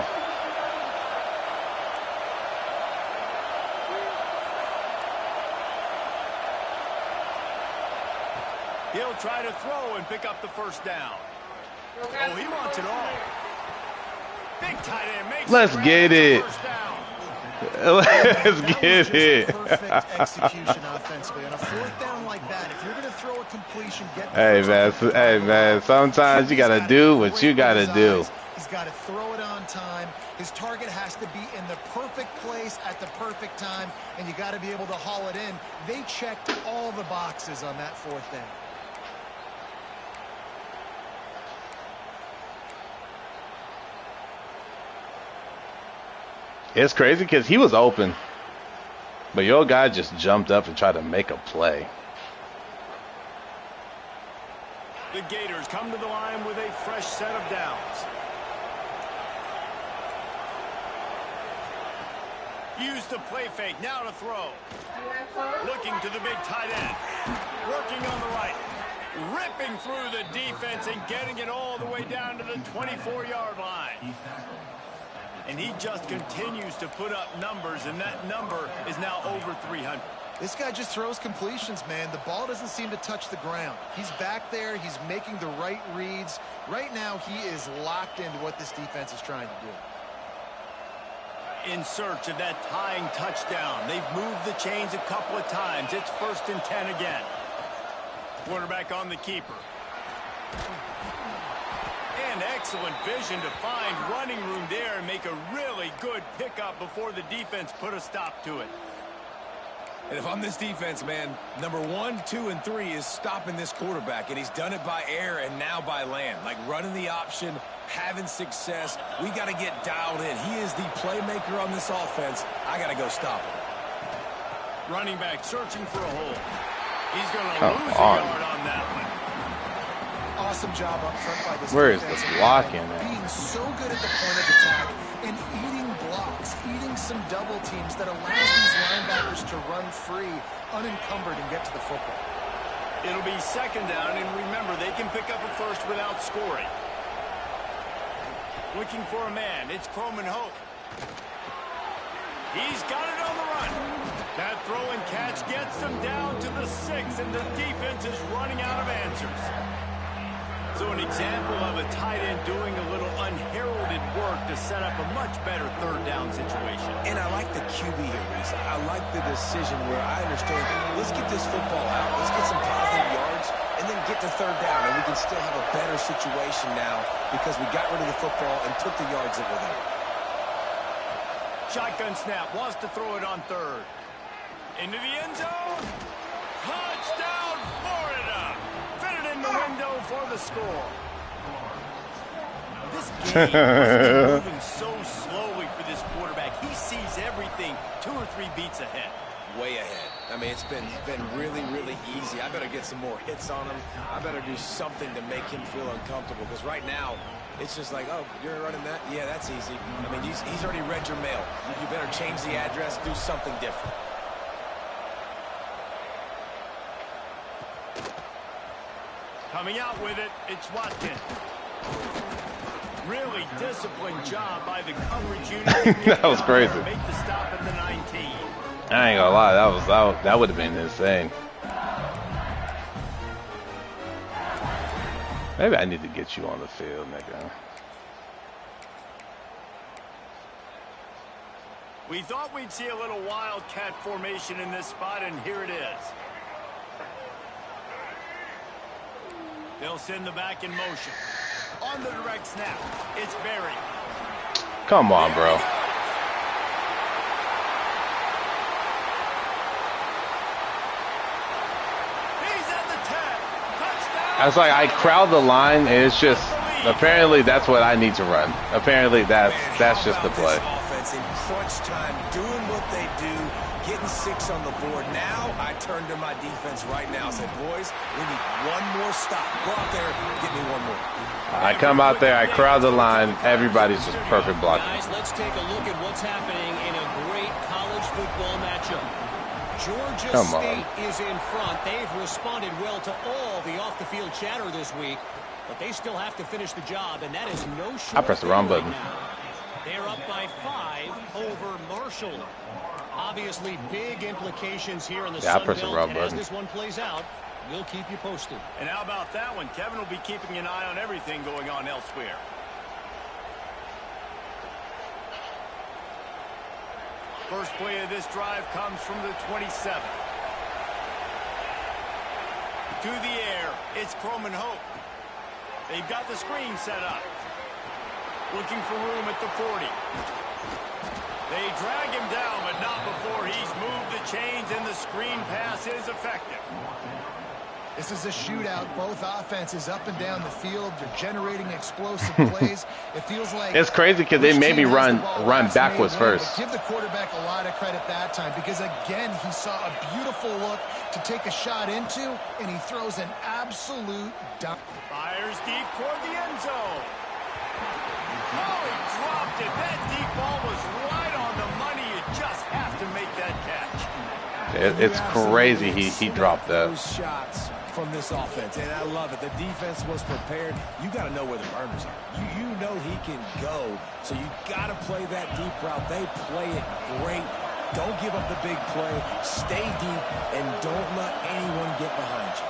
He'll try to throw and pick up the 1st down. Oh, he wants it all. Big tight end makes Let's the get grab. it. It's a 1st down. Let's get it. Perfect execution offensively. On a 4th down like that, if you're going to throw a completion, get the Hey first man, down. sometimes you gotta do what you gotta do. He's got to throw it on time. His target has to be in the perfect place at the perfect time, and you got to be able to haul it in. They checked all the boxes on that 4th down. It's crazy because he was open, but your guy just jumped up and tried to make a play. The Gators come to the line with a fresh set of downs. Use the play fake, now to throw. Looking to the big tight end. Working on the right. Ripping through the defense and getting it all the way down to the 24-yard line. And he just continues to put up numbers, and that number is now over 300. This guy just throws completions, man. The ball doesn't seem to touch the ground. He's back there. He's making the right reads. Right now, he is locked into what this defense is trying to do. In search of that tying touchdown. They've moved the chains a couple of times. It's 1st and 10 again. Quarterback on the keeper. And excellent vision to find running room there and make a really good pickup before the defense put a stop to it. And if I'm this defense, man, number 1, 2, and 3 is stopping this quarterback, and he's done it by air and now by land. Like running the option, having success. We got to get dialed in. He is the playmaker on this offense. I got to go stop him. Running back searching for a hole. He's going to lose a yard on that one. Awesome job up front by this Where is the defensive blocking line, at? being so good at the point of attack and eating blocks, eating some double teams that allows these linebackers to run free, unencumbered, and get to the football. It'll be 2nd down, and remember, they can pick up a first without scoring. Looking for a man. It's Croman Hope. He's got it on the run. That throw and catch gets them down to the 6, and the defense is running out of answers. So an example of a tight end doing a little unheralded work to set up a much better 3rd down situation. And I like the QB here, Reese. I like the decision where I understand, let's get this football out. Let's get some positive yards and then get to 3rd down. And we can still have a better situation now because we got rid of the football and took the yards that were there. Shotgun snap, wants to throw it on 3rd. Into the end zone. Touchdown, Florida. Fit it in the window for the score. This game is moving so slowly for this quarterback. He sees everything 2 or 3 beats ahead. Way ahead. I mean, it's been really, really easy. I better get some more hits on him. I better do something to make him feel uncomfortable because right now, it's just like, oh, you're running that? Yeah, that's easy. I mean, he's already read your mail. You better change the address, do something different. Coming out with it, it's Watkins. Really disciplined job by the coverage unit. That was crazy. Make the stop at the 19. I ain't gonna lie, that would have been insane. Maybe I need to get you on the field, nigga. We thought we'd see a little wildcat formation in this spot, and here it is. They'll send the back in motion. On the direct snap, it's Berry. Come on, bro. He's at the 10. Touchdown. I was like, I crowd the line, and it's just, apparently that's what I need to run. Apparently that's just the play. Offense in crunch time, doing what they do, getting 6 on the board. Now I turn to my defense right now and say, boys, we need one more stop. Go out there, get me one more. I come out there, I crowd the line, everybody's just perfect blocking. Guys, let's take a look at what's happening in a great college football matchup. Georgia State is in front. They've responded well to all the off-the-field chatter this week, but they still have to finish the job, and that is no short. I pressed the wrong button. They're up by 5 over Marshall. Obviously, big implications here in the Sun Belt, and as this one plays out, we'll keep you posted. And how about that one? Kevin will be keeping an eye on everything going on elsewhere. First play of this drive comes from the 27. To the air, it's Croman Hope. They've got the screen set up. Looking for room at the 40. They drag him down, but not before he's moved the chains, and the screen pass is effective. This is a shootout. Both offenses up and down the field. They're generating explosive plays. It feels like it's crazy because they maybe run backwards first. Give the quarterback a lot of credit that time because, again, he saw a beautiful look to take a shot into, and he throws an absolute dump. Fires deep toward the end zone. Oh, he dropped it. That deep ball was right on the money. You just have to make that catch. It's crazy he dropped that. Those shots from this offense, and I love it. The defense was prepared. You got to know where the burners are. You know he can go, so you got to play that deep route. They play it great. Don't give up the big play. Stay deep, and don't let anyone get behind you.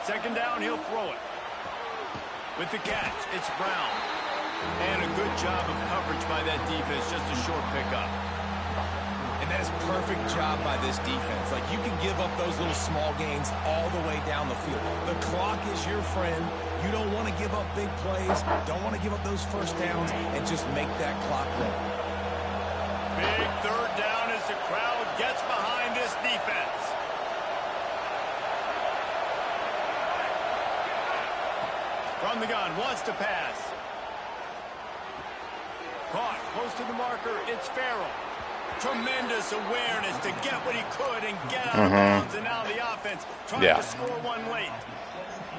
Second down, he'll throw it. With the catch, it's Brown. And a good job of coverage by that defense, just a short pickup. And that is a perfect job by this defense. Like, you can give up those little small gains all the way down the field. The clock is your friend. You don't want to give up big plays. Don't want to give up those first downs and just make that clock run. Big third down as the crowd gets behind this defense. From the gun, wants to pass. Caught close to the marker. It's Farrell. Tremendous awareness to get what he could and get out of bounds, and now the offense trying to score one late.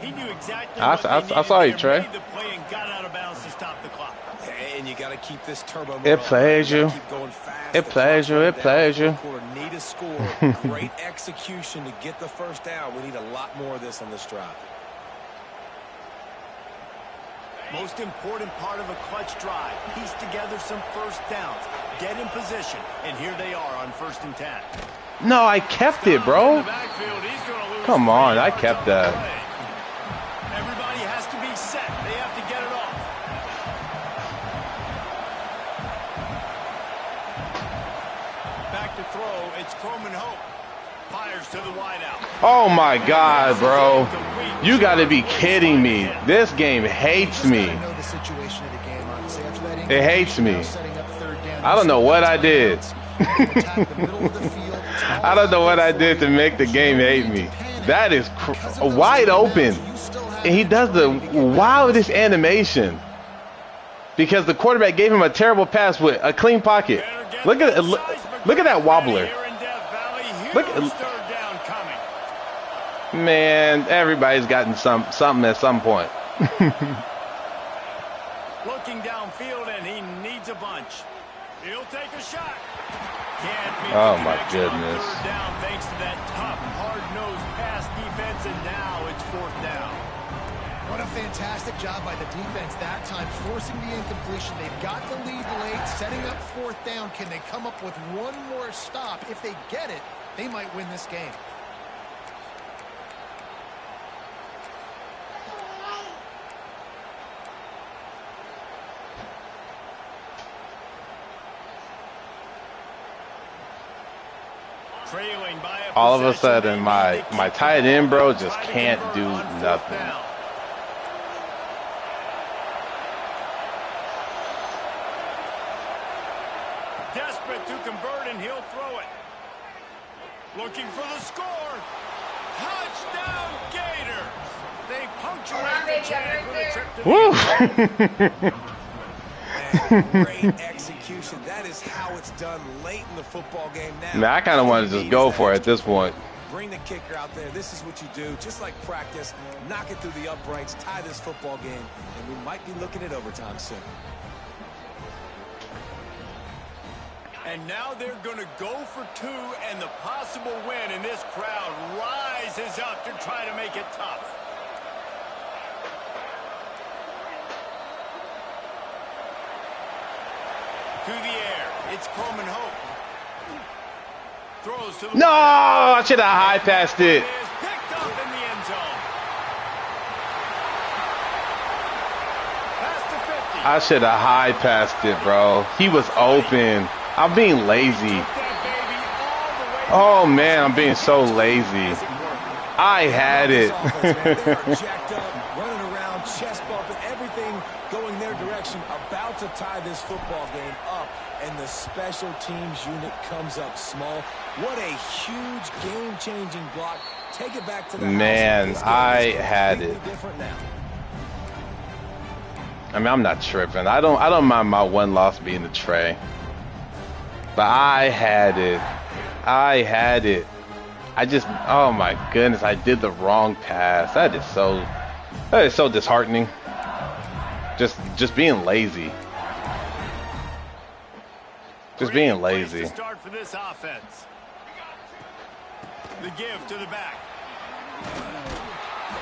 He knew exactly what they needed. I saw you, Trey. Made the play and got out of bounds to stop the clock. And you got to keep this turbo. It plays you. It plays you. It plays you. Need a score. Great execution to get the first down. We need a lot more of this on this drive. Most important part of a clutch drive. Piece together some first downs. Get in position. And here they are on 1st and 10. No, I kept it, bro. Come on, I kept that. Everybody has to be set. They have to get it off. Back to throw. It's Croman Hope. Fires to the wideout. Oh my God, bro. You got to be kidding me. This game hates me. It hates me. I don't know what I did. I don't know what I did to make the game hate me. That is wide open. And he does the wildest animation. Because the quarterback gave him a terrible pass with a clean pocket. Look at that wobbler. Look at, man, everybody's gotten something at some point. Looking downfield, and he needs a bunch. He'll take a shot. Oh my goodness. Down thanks to that tough, hard-nosed pass defense, and now it's 4th down. What a fantastic job by the defense that time, forcing the incompletion. They've got the lead late, setting up 4th down. Can they come up with one more stop? If they get it, they might win this game. All of a sudden, my tight end, bro, just can't do nothing. Desperate to convert, and he'll throw it. Looking for the score. Touchdown, Gators. They punctuate the chance with a trip to the Great execution. That is how it's done late in the football game now. Man, I kind of want to just go for it at this point. Bring the kicker out there. This is what you do. Just like practice, knock it through the uprights, tie this football game, and we might be looking at overtime soon. And now they're going to go for 2 and the possible win, and this crowd rises up to try to make it tough. To the air, it's Croman Hope. Throws to the no, I should have high passed it. Picked up in the end zone. Past the 50. I should have high passed it, bro. He was open. I'm being lazy. Oh man, I'm being so lazy. I had it. Jacked up, running around, chest bumping, everything going their direction. A about to tie this football game up, and the special teams unit comes up small. What a huge game-changing block. Take it back to the man, I had it. Different now. I mean, I'm not tripping. I don't mind my one loss being the tray. But I had it. I had it. I just, oh my goodness, I did the wrong pass. That is so disheartening. Just being lazy. Just being lazy. Start for this offense. The give to the back.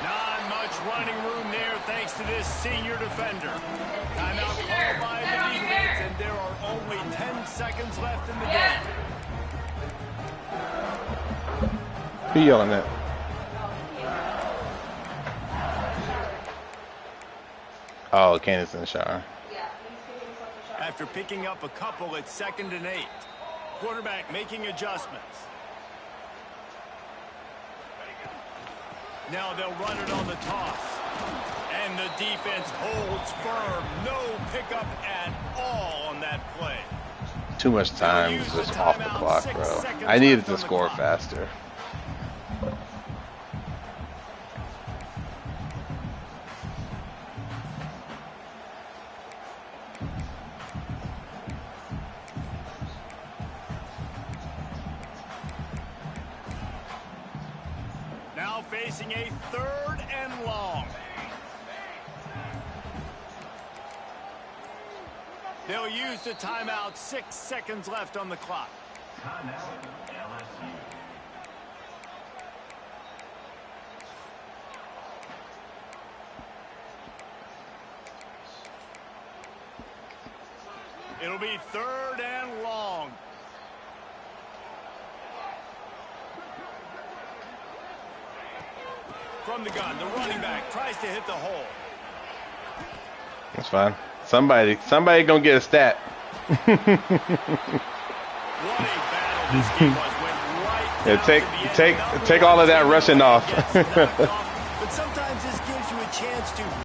Not much running room there thanks to this senior defender. Timeout called by the defense, and there are only 10 seconds left in the game. Who yelling at? Oh, Candace in the shower. After picking up a couple, it's 2nd and 8. Quarterback making adjustments. Now they'll run it on the toss. And the defense holds firm. No pickup at all on that play. Too much time is just off the clock, bro. I needed to score faster. Now facing a 3rd and long. They'll use the timeout. 6 seconds left on the clock. LSU. It'll be 3rd and long. From the gun, the running back tries to hit the hole. That's fine. Somebody gonna get a stat. What a battle this game was. Went right Yeah, take all of that rushing off. But sometimes